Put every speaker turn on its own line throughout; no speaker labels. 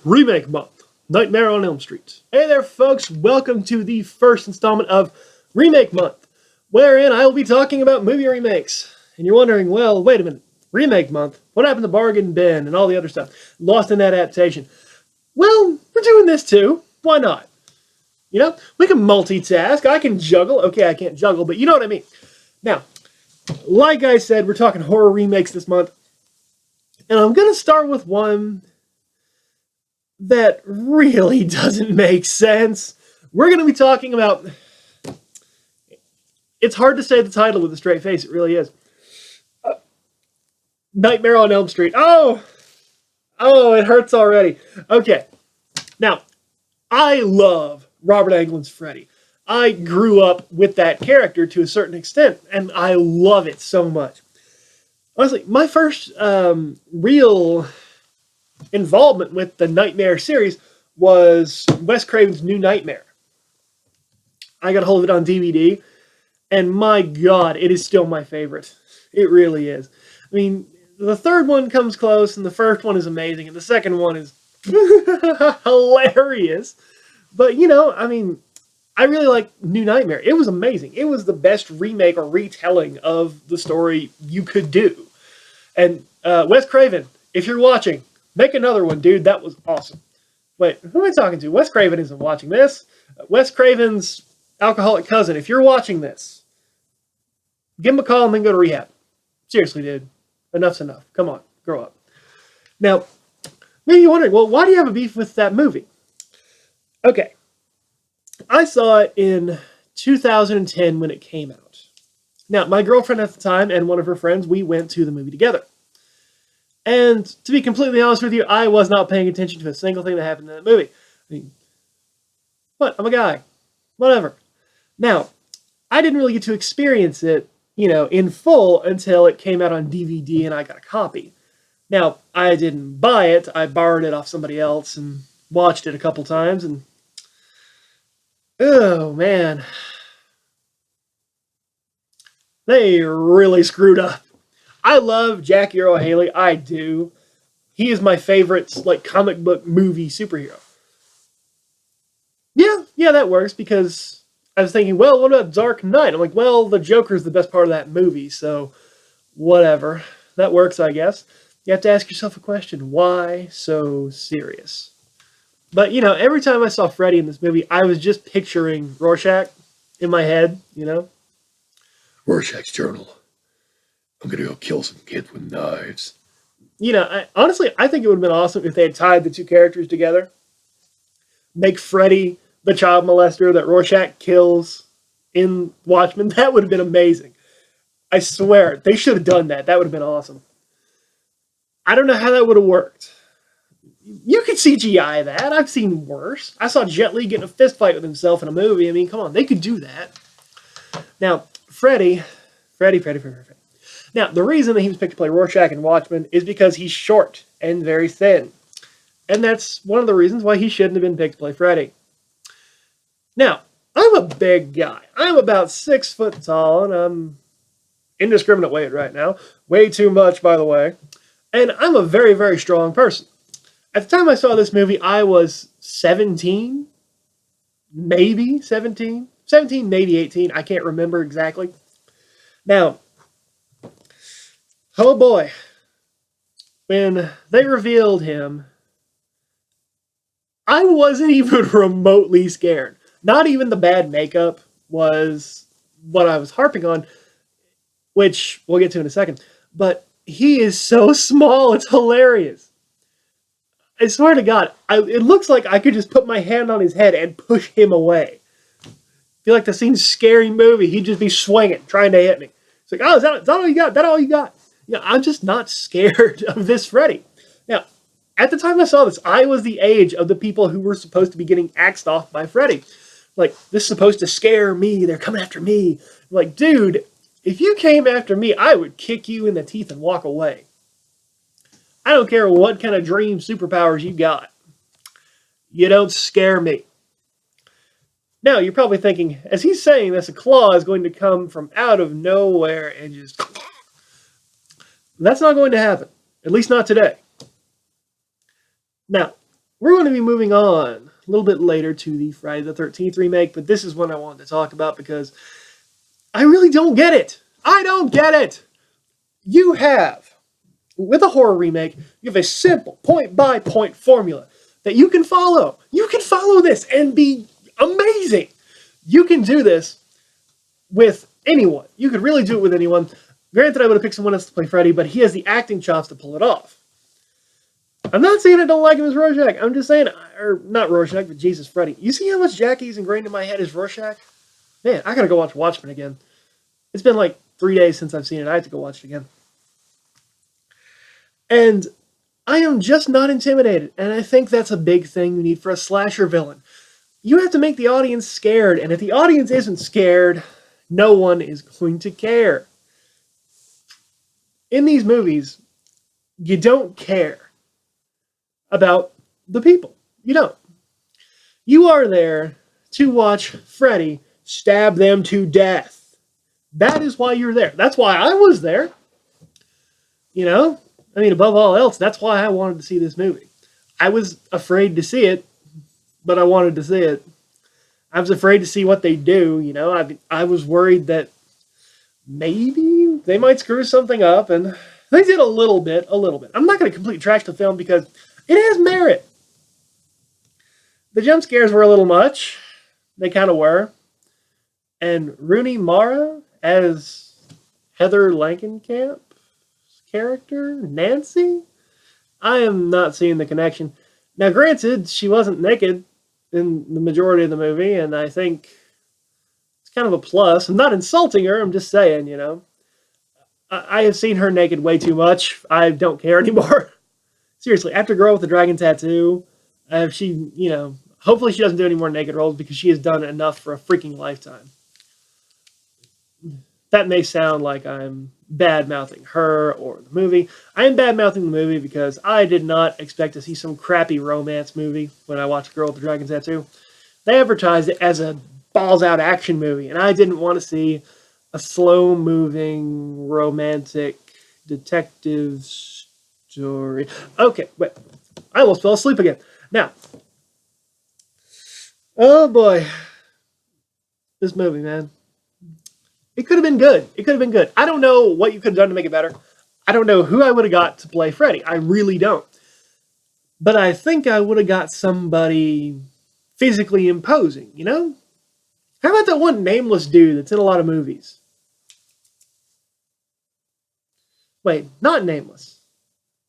Remake Month, Nightmare on Elm Street. Hey there, folks. Welcome to the first installment of Remake Month, wherein I will be talking about movie remakes. And you're wondering, well, wait a minute. Remake Month? What happened to Bargain Bin and all the other stuff? Lost in that adaptation. Well, we're doing this too. Why not? You know, we can multitask. I can juggle. Okay, I can't juggle, but you know what I mean. Now, like I said, we're talking horror remakes this month. And I'm going to start with one that really doesn't make sense. We're going to be talking about... It's hard to say the title with a straight face. It really is. Nightmare on Elm Street. Oh, it hurts already. Okay. Now, I love Robert Englund's Freddy. I grew up with that character to a certain extent, and I love it so much. Honestly, my first real involvement with the Nightmare series was Wes Craven's New Nightmare. I got a hold of it on DVD, and my God, it is still my favorite. It really is. I mean, the third one comes close, and the first one is amazing, and the second one is hilarious. But, you know, I mean, I really like New Nightmare. It was amazing. It was the best remake or retelling of the story you could do. And Wes Craven, if you're watching, make another one, dude. That was awesome. Wait, who am I talking to? Wes Craven isn't watching this. Wes Craven's alcoholic cousin, if you're watching this, give him a call and then go to rehab. Seriously, dude. Enough's enough. Come on, grow up. Now, maybe you're wondering, well, why do you have a beef with that movie? Okay. I saw it in 2010 when it came out. Now, my girlfriend at the time and one of her friends, we went to the movie together. And to be completely honest with you, I was not paying attention to a single thing that happened in that movie. I mean, what? I'm a guy. Whatever. Now, I didn't really get to experience it, you know, in full until it came out on DVD and I got a copy. Now, I didn't buy it. I borrowed it off somebody else and watched it a couple times and oh, man. They really screwed up. I love Jackie Earle Haley. I do. He is my favorite, like, comic book movie superhero. Yeah, that works because I was thinking, well, what about Dark Knight? I'm like, well, the Joker's the best part of that movie, so whatever. That works, I guess. You have to ask yourself a question. Why so serious? But, you know, every time I saw Freddy in this movie, I was just picturing Rorschach in my head, you know? Rorschach's journal. I'm going to go kill some kids with knives. You know, honestly, I think it would have been awesome if they had tied the two characters together. Make Freddy the child molester that Rorschach kills in Watchmen. That would have been amazing. I swear, they should have done that. That would have been awesome. I don't know how that would have worked. You could CGI that. I've seen worse. I saw Jet Li get in a fist fight with himself in a movie. I mean, come on. They could do that. Now, Freddie. Now, the reason that he was picked to play Rorschach in Watchmen is because he's short and very thin. And that's one of the reasons why he shouldn't have been picked to play Freddy. Now, I'm a big guy. I'm about 6 foot tall, and I'm indiscriminate weight right now. Way too much, by the way. And I'm a very, very strong person. At the time I saw this movie, I was 17, maybe 17, maybe 18. I can't remember exactly. Now, oh boy, when they revealed him, I wasn't even remotely scared. Not even the bad makeup was what I was harping on, which we'll get to in a second. But he is so small, it's hilarious. I swear to God, it looks like I could just put my hand on his head and push him away. I feel like the scene's Scary Movie. He'd just be swinging, trying to hit me. It's like, oh, is that all you got? That all you got? You know, I'm just not scared of this Freddy. Now, at the time I saw this, I was the age of the people who were supposed to be getting axed off by Freddy. Like, this is supposed to scare me. They're coming after me. Like, dude, if you came after me, I would kick you in the teeth and walk away. I don't care what kind of dream superpowers you got. You don't scare me. Now, you're probably thinking, as he's saying this, a claw is going to come from out of nowhere and just... That's not going to happen. At least not today. Now, we're going to be moving on a little bit later to the Friday the 13th remake, but this is one I wanted to talk about because I really don't get it. I don't get it. You have, with a horror remake, you have a simple point-by-point formula that you can follow. You can follow this and be amazing. You can do this with anyone. You could really do it with anyone. Granted, I would have picked someone else to play Freddy, but he has the acting chops to pull it off. I'm not saying I don't like him as Rorschach. I'm just saying, or not Rorschach, but Jesus, Freddy. You see how much Jackie's ingrained in my head as Rorschach? Man, I gotta go watch Watchmen again. It's been like 3 days since I've seen it. I have to go watch it again. And I am just not intimidated. And I think that's a big thing you need for a slasher villain. You have to make the audience scared. And if the audience isn't scared, no one is going to care. In these movies, you don't care about the people. You don't. You are there to watch Freddy stab them to death. That is why you're there. That's why I was there. You know? I mean, above all else, that's why I wanted to see this movie. I was afraid to see it, but I wanted to see it. I was afraid to see what they do, you know? I was worried that maybe they might screw something up, and they did a little bit. I'm not going to completely trash the film because it has merit. The jump scares were a little much. They kind of were. And Rooney Mara as Heather Langenkamp's character, Nancy? I am not seeing the connection. Now, granted, she wasn't naked in the majority of the movie, and I think it's kind of a plus. I'm not insulting her, I'm just saying, you know. I have seen her naked way too much. I don't care anymore. Seriously, after Girl with the Dragon Tattoo, she, you know, hopefully she doesn't do any more naked roles because she has done enough for a freaking lifetime. That may sound like I'm bad-mouthing her or the movie. I am bad-mouthing the movie because I did not expect to see some crappy romance movie when I watched Girl with the Dragon Tattoo. They advertised it as a balls-out action movie, and I didn't want to see a slow-moving, romantic detective story. Okay, wait. I almost fell asleep again. Now, oh boy. This movie, man. It could have been good. It could have been good. I don't know what you could have done to make it better. I don't know who I would have got to play Freddy. I really don't. But I think I would have got somebody physically imposing, you know? How about that one nameless dude that's in a lot of movies? Wait, not nameless.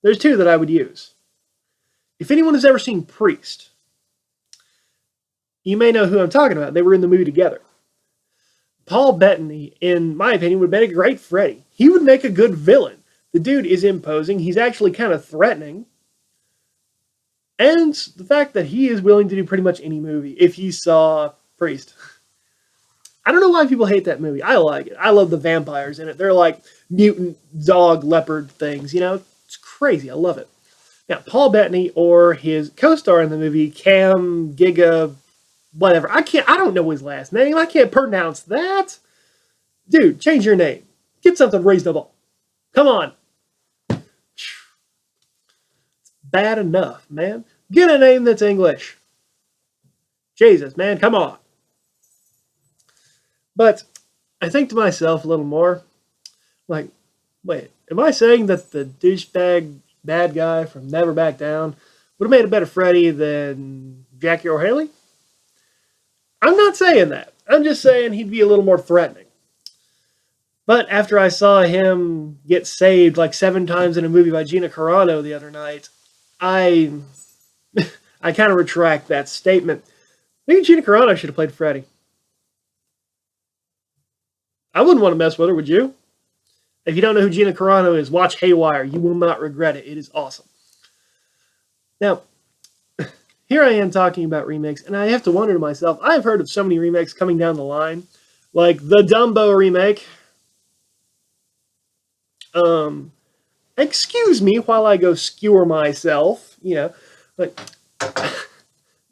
There's two that I would use. If anyone has ever seen Priest, you may know who I'm talking about. They were in the movie together. Paul Bettany, in my opinion, would make a great Freddy. He would make a good villain. The dude is imposing. He's actually kind of threatening. And the fact that he is willing to do pretty much any movie. If you saw Priest. I don't know why people hate that movie. I like it. I love the vampires in it. They're like mutant dog leopard things. You know, it's crazy. I love it. Now, Paul Bettany or his co-star in the movie, Cam Giga, whatever. I don't know his last name. I can't pronounce that. Dude, change your name. Get something reasonable. Come on. It's bad enough, man. Get a name that's English. Jesus, man, come on. But I think to myself a little more, like, wait, am I saying that the douchebag bad guy from Never Back Down would have made a better Freddy than Jackie O'Haley? I'm not saying that. I'm just saying he'd be a little more threatening. But after I saw him get saved like 7 times in a movie by Gina Carano the other night, I kind of retract that statement. I think Gina Carano should have played Freddy. I wouldn't want to mess with her, would you? If you don't know who Gina Carano is, watch Haywire. You will not regret it. It is awesome. Now, here I am talking about remakes, and I have to wonder to myself, I've heard of so many remakes coming down the line, like the Dumbo remake. Excuse me while I go skewer myself, you know, like,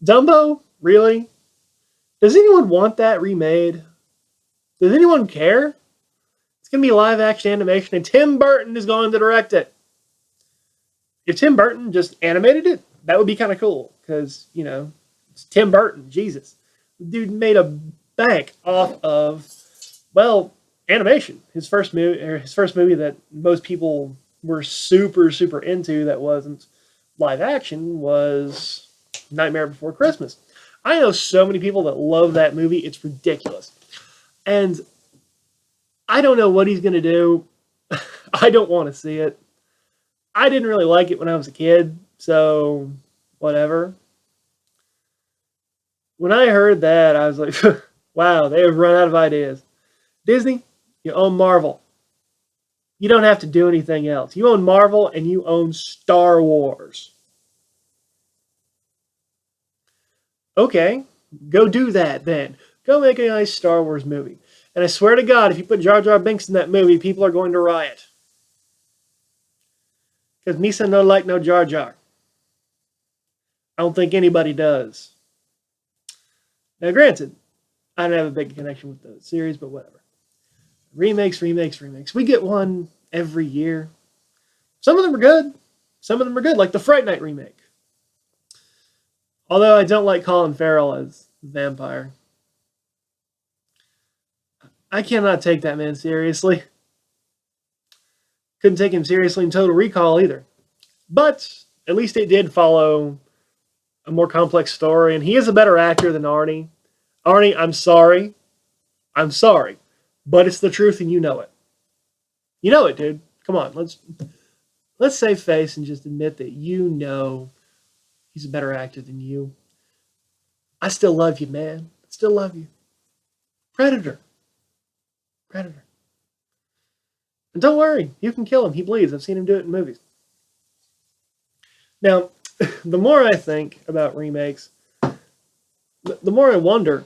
Dumbo? Really? Does anyone want that remade? Does anyone care? It's going to be live action animation, and Tim Burton is going to direct it. If Tim Burton just animated it, That would be kind of cool because, you know, it's Tim Burton. Jesus. The dude made a bank off of, well, animation. His first movie that most people were super, super into that wasn't live action was Nightmare Before Christmas. I know so many people that love that movie. It's ridiculous. And I don't know what he's going to do. I don't want to see it. I didn't really like it when I was a kid, so whatever. When I heard that, I was like, wow, they have run out of ideas. Disney, you own Marvel. You don't have to do anything else. You own Marvel and you own Star Wars. Okay, go do that then. Go make a nice Star Wars movie. And I swear to God, if you put Jar Jar Binks in that movie, people are going to riot. Because Misa no like no Jar Jar. I don't think anybody does. Now, granted, I don't have a big connection with the series, but whatever. Remakes. We get one every year. Some of them are good. Some of them are good, like the Fright Night remake. Although I don't like Colin Farrell as vampire. I cannot take that man seriously. Couldn't take him seriously in Total Recall either. But at least it did follow a more complex story, and he is a better actor than Arnie. Arnie, I'm sorry. I'm sorry. But it's the truth and you know it. You know it, dude. Come on, let's save face and just admit that you know he's a better actor than you. I still love you, man. I still love you. Predator. And don't worry, you can kill him. He bleeds. I've seen him do it in movies. Now, the more I think about remakes, the more I wonder,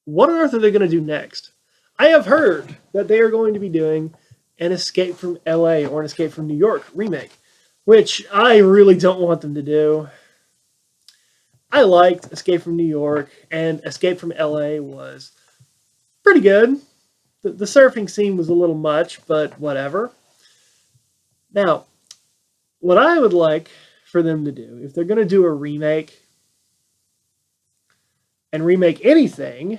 what on earth are they going to do next? I have heard that they are going to be doing an Escape from LA or an Escape from New York remake, which I really don't want them to do. I liked Escape from New York, and Escape from LA was pretty good. The surfing scene was a little much, but whatever. Now, what I would like for them to do, if they're going to do a remake and remake anything,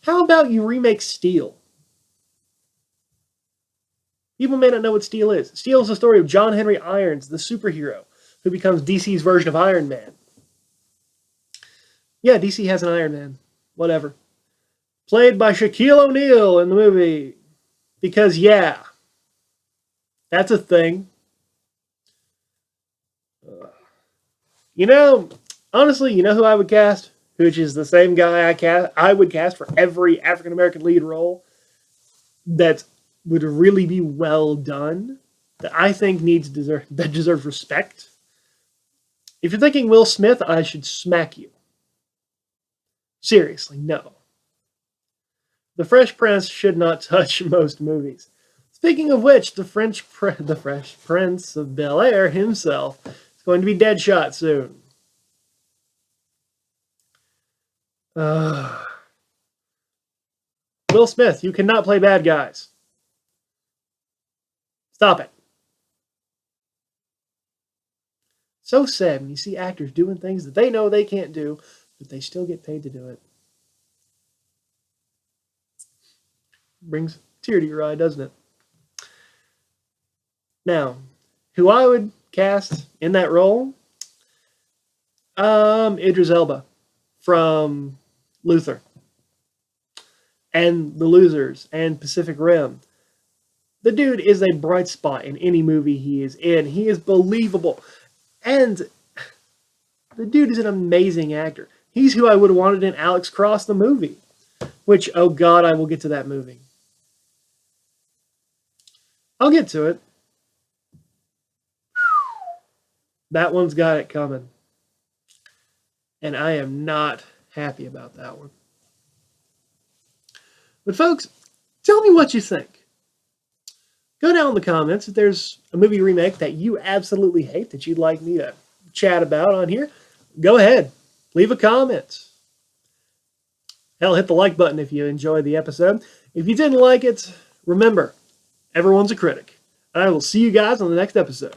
how about you remake Steel? People may not know what Steel is. Steel is the story of John Henry Irons, the superhero, who becomes DC's version of Iron Man. Yeah, DC has an Iron Man. Whatever. Played by Shaquille O'Neal in the movie. Because, yeah, that's a thing. You know, honestly, you know who I would cast? Which is the same guy I would cast for every African-American lead role that would really be well done, that I think deserves respect. If you're thinking Will Smith, I should smack you. Seriously, no. The Fresh Prince should not touch most movies. Speaking of which, the Fresh Prince of Bel-Air himself is going to be Deadshot soon. Will Smith, you cannot play bad guys. Stop it. So sad when you see actors doing things that they know they can't do, but they still get paid to do it. Brings a tear to your eye, doesn't it? Now, who I would cast in that role? Idris Elba from Luther and The Losers and Pacific Rim. The dude is a bright spot in any movie he is in. He is believable. And the dude is an amazing actor. He's who I would have wanted in Alex Cross the movie. Which, oh God, I will get to that movie. I'll get to it. That one's got it coming. And I am not happy about that one. But folks, tell me what you think. Go down in the comments if there's a movie remake that you absolutely hate that you'd like me to chat about on here. Go ahead. Leave a comment. Hell, hit the like button if you enjoyed the episode. If you didn't like it, remember, everyone's a critic. And I will see you guys on the next episode.